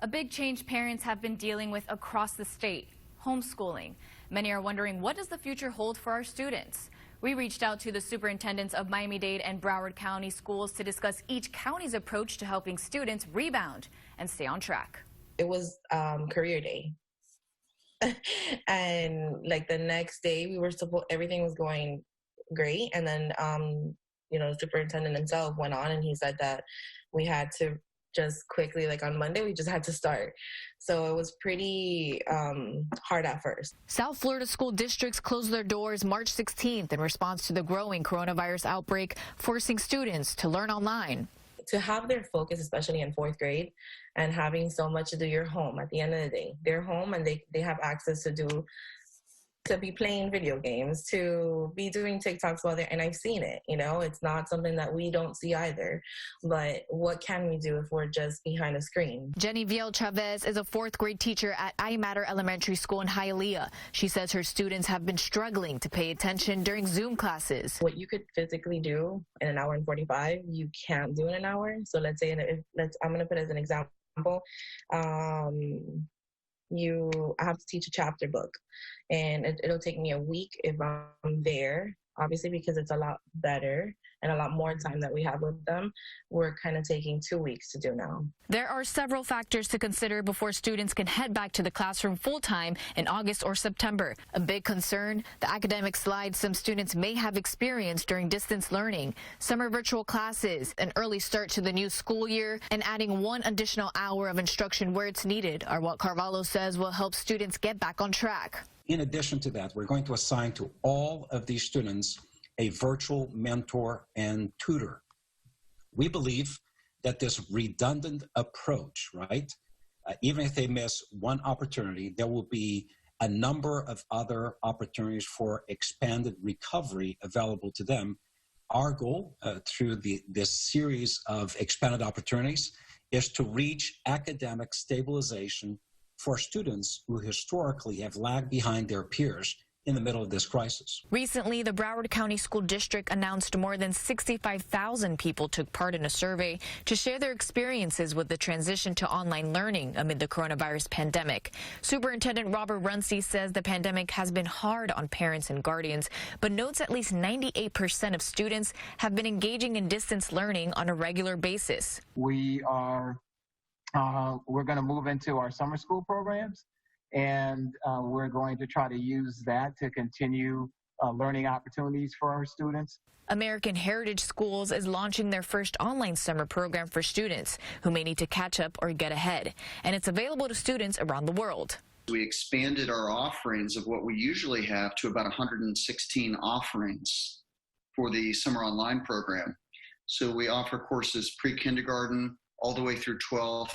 A big change parents have been dealing with across the state, homeschooling. Many are wondering, what does the future hold for our students? We reached out to the superintendents of Miami-Dade and Broward County schools to discuss each county's approach to helping students rebound and stay on track. It was career day. And like the next day everything was going great. And then, the superintendent himself went on and he said that we had to just quickly, like on Monday, we just had to start. So it was pretty hard at first. South Florida school districts closed their doors March 16th in response to the growing coronavirus outbreak, forcing students to learn online. To have their focus, especially in 4th grade, and having so much to do, you're home at the end of the day. They're home and they have access to be playing video games, to be doing TikToks while they're, and I've seen it, it's not something that we don't see either. But what can we do if we're just behind a screen? Jenny Viel Chavez is a 4th grade teacher at I Matter Elementary School in Hialeah. She says her students have been struggling to pay attention during Zoom classes. What you could physically do in an hour and 45, you can't do in an hour. So let's say, I'm going to put it as an example. You have to teach a chapter book, and it'll take me a week if I'm there, obviously, because it's a lot better and a lot more time that we have with them. We're kind of taking 2 weeks to do now. There are several factors to consider before students can head back to the classroom full-time in August or September. A big concern, the academic slide some students may have experienced during distance learning, summer virtual classes, an early start to the new school year, and adding 1 additional hour of instruction where it's needed are what Carvalho says will help students get back on track. In addition to that, we're going to assign to all of these students a virtual mentor and tutor. We believe that this redundant approach, right, even if they miss one opportunity, there will be a number of other opportunities for expanded recovery available to them. Our goal through this series of expanded opportunities is to reach academic stabilization for students who historically have lagged behind their peers in the middle of this crisis. Recently, the Broward County School District announced more than 65,000 people took part in a survey to share their experiences with the transition to online learning amid the coronavirus pandemic. Superintendent Robert Runcie says the pandemic has been hard on parents and guardians, but notes at least 98% of students have been engaging in distance learning on a regular basis. We're going to move into our summer school programs, and we're going to try to use that to continue learning opportunities for our students. American Heritage Schools is launching their first online summer program for students who may need to catch up or get ahead, and it's available to students around the world. We expanded our offerings of what we usually have to about 116 offerings for the summer online program. So we offer courses pre-kindergarten all the way through 12th,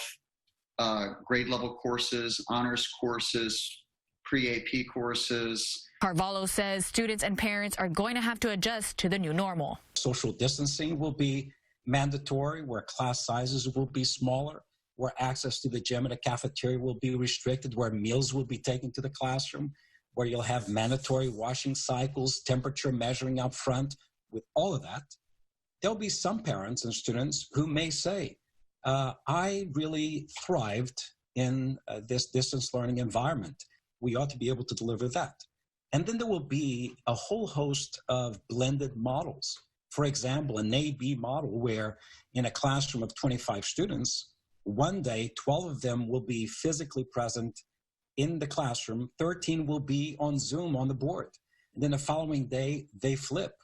grade level courses, honors courses, pre-AP courses. Carvalho says students and parents are going to have to adjust to the new normal. Social distancing will be mandatory, where class sizes will be smaller, where access to the gym and the cafeteria will be restricted, where meals will be taken to the classroom, where you'll have mandatory washing cycles, temperature measuring up front. With all of that, there'll be some parents and students who may say, I really thrived in this distance learning environment. We ought to be able to deliver that. And then there will be a whole host of blended models. For example, an A-B model where in a classroom of 25 students, one day 12 of them will be physically present in the classroom, 13 will be on Zoom on the board. And then the following day, they flip.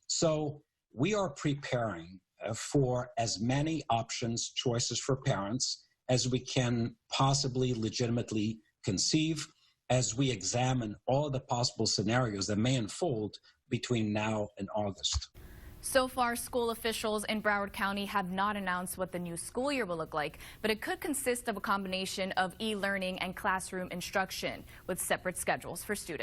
So we are preparing for as many options, choices for parents as we can possibly legitimately conceive, as we examine all of the possible scenarios that may unfold between now and August. So far, school officials in Broward County have not announced what the new school year will look like, but it could consist of a combination of e-learning and classroom instruction with separate schedules for students.